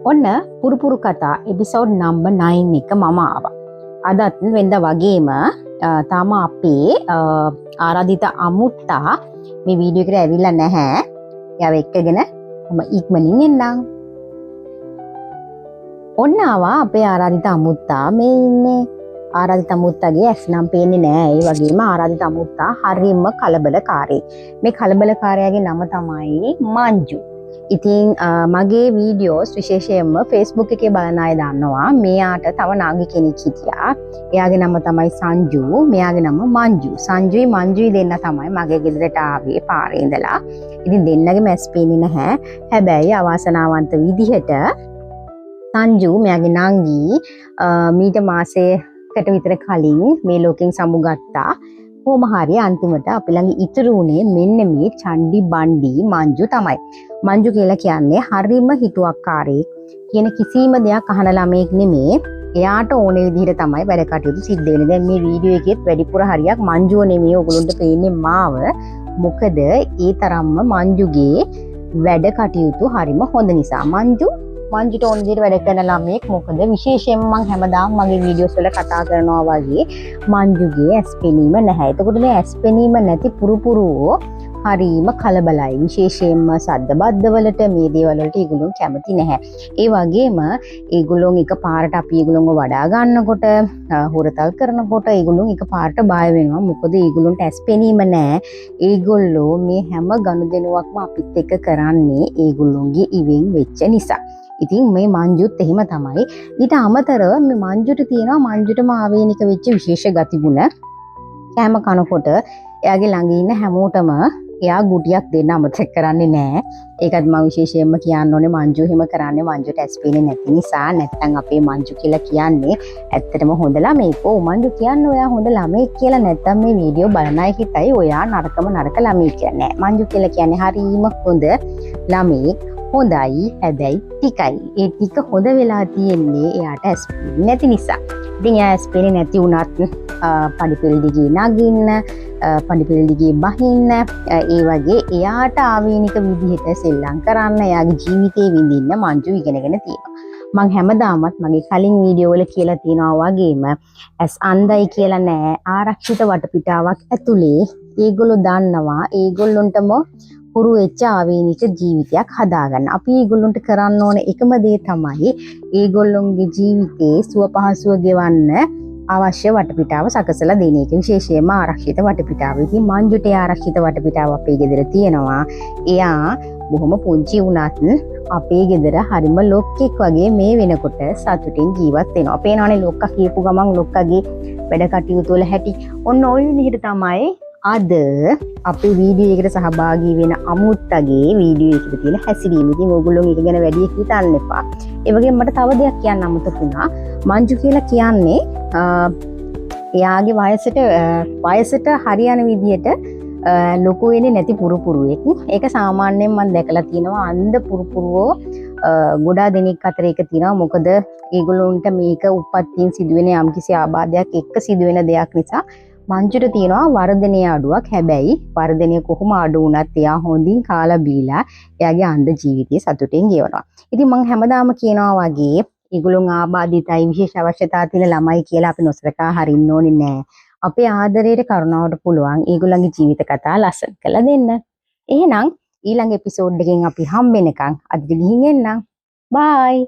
ඔන්න පුරුපුරු කතා episode number 9 එක මම ආවා. අදත් වෙනද වගේම තාම අපේ ආරාධිත අමුත්තා මේ වීඩියෝ එකට ඇවිල්ලා නැහැ. එයාව එක්කගෙන මම ඉක්මනින් එන්නම්. ඔන්න ආවා අපේ ආරාධිත අමුත්තා මේ ඉන්නේ. ආරාධිත අමුත්තාගේ ඇස් නම් පේන්නේ නැහැ. ඒ වගේම ආරාධිත අමුත්තා හරියම කලබලකාරී. මේ කලබලකාරයාගේ නම තමයි මංජු. ඉතින් මගේ වීඩියෝස් විශේෂයෙන්ම Facebook එකේ බලන අය දන්නවා මෙයාට තව නාගි කෙනෙක් හිටියා. එයාගේ නම තමයි සංජු, මෙයාගේ නම මංජු. සංජුයි මංජුයි දෙන්න තමයි මගේ ගෙදරට ආවේ පාරේ ඉඳලා. ඉතින් දෙන්නගේ මැස් පේන්නේ නැහැ. හැබැයි අවාසනාවන්ත විදිහට සංජු මෙයාගේ නංගි මීට මාසයකට විතර කලින් මේ ලෝකෙන් සමුගත්තා. කොහොම හරි අන්තිමට අපි ළඟ ඉතුරු වුණේ මෙන්න මේ චණ්ඩි බණ්ඩි මංජු තමයි. මංජු කියලා කියන්නේ හරිම හිතුවක්කාරයෙක්. කියන කිසිම දෙයක් අහන ළමයෙක් නෙමේ. එයාට ඕන විදිහට තමයි වැඩ කටයුතු සිද්ධ වෙන්නේ. දැන් මේ වීඩියෝ එකෙත් වැඩිපුර හරියක් මංජුව නෙමේ ඔයගොල්ලන්ට පේන්නේ මාව. මොකද ඒ තරම්ම මංජුගේ වැඩ කටයුතු හරිම හොඳ නිසා. මංජුට ඕන විදිහට වැඩ කරන ළමයෙක්. මොකද විශේෂයෙන්ම මම හැමදාම මගේ වීඩියෝස් වල කතා කරනවා වගේ මංජුගේ ඇස් පෙනීම නැහැ. එතකොට මේ ඇස් පෙනීම නැති පුරුපුරුවෝ හරිම කලබලයි. විශේෂයෙන්ම සද්ද බද්ද වලට මේ දේවල් වලට ඒගොල්ලෝ කැමති නැහැ. ඒ වගේම ඒගොල්ලෝ එකපාරට අපි ඒගොල්ලෝව වඩා ගන්නකොට හොරතල් කරනකොට ඒගොල්ලෝ එකපාරට බය වෙනවා. මොකද ඒගොල්ලන්ට ඇස් පෙනීම නැහැ. ඒගොල්ලෝ මේ හැම ගනුදෙනුවක්ම අපිත් එක්ක කරන්නේ ඒගොල්ලෝගේ ඉවෙන් වෙච්ච නිසා. ඉතින් මේ මංජුත් එහෙම තමයි. ඊට අමතරව මේ මංජුට තියෙනවා මංජුටම ආවේනික වෙච්ච විශේෂ ගතිගුණ. කෑම කනකොට එයාගේ ළඟ ඉන්න හැමෝටම එයා ගුටියක් දෙන්න අමතක කරන්නේ නැහැ. ඒකත් මම විශේෂයෙන්ම කියන්න ඕනේ මංජු එහෙම කරන්නේ මංජුට ඇස් පේන්නේ නැති නිසා. නැත්තම් අපේ මංජු කියලා කියන්නේ ඇත්තටම හොඳ ළමෙක්. ඔව් මංජු කියන්නේ ඔයා හොඳ ළමෙක් කියලා. නැත්තම් මේ වීඩියෝ බලන අය හිතයි ඔයා නරක ළමෙක් කියන්නේ. මංජු කියලා කියන්නේ හරිම හොඳ ළමෙක්. හොඳයි හැබැයි ටිකයි. ඒ ටික හොඳ වෙලා තියෙන්නේ එයාට ඇස් පේන්නේ නැති නිසා. ඉතින් එයා ඇස් පේන්නේ නැති වුණත් පඩිපෙළ දිගේ නගින්න, පඩිපෙළ දිගේ බහින්න, ඒ වගේ එයාට ආවේනික විදිහට සෙල්ලම් කරන්න, එයාගේ ජීවිතේ විඳින්න මංජු ඉගෙනගෙන තියෙනවා. මම හැමදාමත් මගේ කලින් වීඩියෝ වල කියලා තියෙනවා වගේම ඇස් අන්ධයි කියලා නෑ. ආරක්ෂිත වටපිටාවක් ඇතුලේ ඒගොල්ලෝ දන්නවා ඒගොල්ලොන්ටම හුරු වෙච්ච ආවේනික ජීවිතයක් හදාගන්න. අපි ඒගොල්ලොන්ට කරන්න ඕන එකම දේ තමයි ඒගොල්ලොන්ගේ ජීවිතේ සුව පහසුව ගෙවන්න අවශ්‍ය වටපිටාව සකසලා දෙන එක. විශේෂයෙන්ම ආරක්ෂිත වටපිටාව. ඉතින් මංජුට ආරක්ෂිත වටපිටාව අපේ ගෙදර තියෙනවා. එයා බොහොම පුංචි වුණත් අපේ ගෙදර හරිම ලොක්කෙක් වගේ මේ වෙනකොට සතුටින් ජීවත් වෙනවා. පේනවනේ ලොක්කා කියපු ගමන් ලොක්කගේ වැඩ කටයුතු වල හැටි. ඔන්න ওই විදිහට තමයි අද අපි වීඩියෝ එකට සහභාගී වෙන අමුත්තගේ වීඩියෝ එකේ තියෙන හැසිරීම. ඉතින් ඕගොල්ලෝ මේක ගැන වැඩි හිතන්න එපා. ඒ වගේම මට තව දෙයක් කියන්න අමතකුණා. මංජු කියලා කියන්නේ එයාගේ වයසට හරියන විදිහට ලොකු වෙන්නේ නැති පුරුපුරුවෙක්. ඒක සාමාන්‍යයෙන් මම දැකලා තියෙනවා අන්ධ පුරුපුරුවෝ ගොඩා දෙනෙක් අතර ඒක තියෙනවා. මොකද ඒගොල්ලොන්ට මේක උපත්යෙන් සිදුවෙන යම්කිසි ආබාධයක් එක්ක සිදුවෙන දෙයක් නිසා මංජුට තියෙනවා වර්ධනයේ අඩුවක්. හැබැයි වර්ධනය කොහොම අඩු වුණත් එයා හොඳින් කාලා බීලා එයාගේ අන්ධ ජීවිතය සතුටින් ගෙවනවා. ඉතින් මම හැමදාම කියනවා වගේ ඒගොල්ලෝ ආබාධිතයි විශේෂ අවශ්‍යතා තියෙන ළමයි කියලා අපි නොසලකා හරින්න ඕනේ නෑ. අපේ ආදරයට කරුණාවට පුළුවන් ඒගොල්ලන්ගේ ජීවිත කතා ලස්සන කරලා දෙන්න. එහෙනම් ඊළඟ එපිසෝඩ් එකෙන් අපි හම්බෙනකන් අද ගිහින් එන්නම්. බයි.